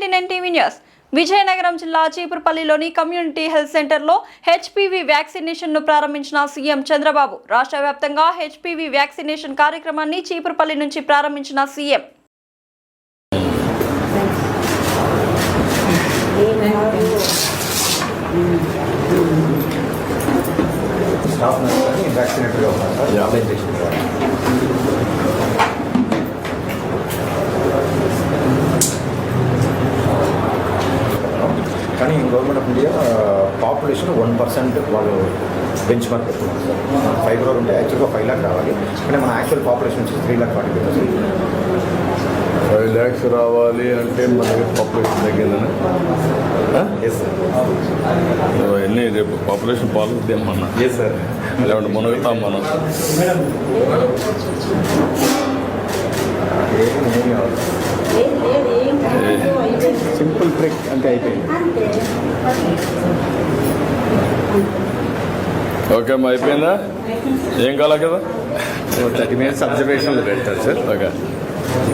9 TV news. Vizianagaram జిల్లా చీపురుపల్లిలోని community health సెంటర్లో హెచ్పివి వ్యాక్సినేషన్ను ప్రారంభించిన సీఎం చంద్రబాబు. రాష్ట్ర వ్యాప్తంగా హెచ్పివి వ్యాక్సినేషన్ కార్యక్రమాన్ని చీపురుపల్లి నుంచి ప్రారంభించిన సీఎం. కానీ గవర్నమెంట్ ఆఫ్ ఇండియా పాపులేషన్ 1% వాళ్ళు బెంచ్ మార్క్ పెట్టుకున్నారు సార్. 5 crore ఉంటే యాక్చువల్గా 5 lakh రావాలి, కానీ మన యాక్చువల్ పాపులేషన్ వచ్చి 3,40,000. 5 lakhs రావాలి అంటే మనకి పాపులేషన్ తగ్గిందని. Yes sir. ఎన్ని రేపు పాపులేషన్ పాల్గొద్దాం మన. Yes sir. లేదంటే మునుగుతాం మనం. సింపుల్ ట్రిక్ అంటే అయిపోయింది. ఓకే అమ్మా, అయిపోయిందా? ఏం కావాలి కదా? 30 minutes అబ్జర్వేషన్లో పెడతారు సార్. ఓకే,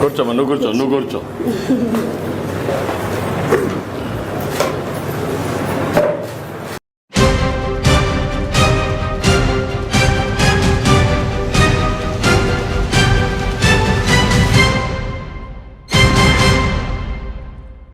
కూర్చోమ్మా, నువ్వు కూర్చో.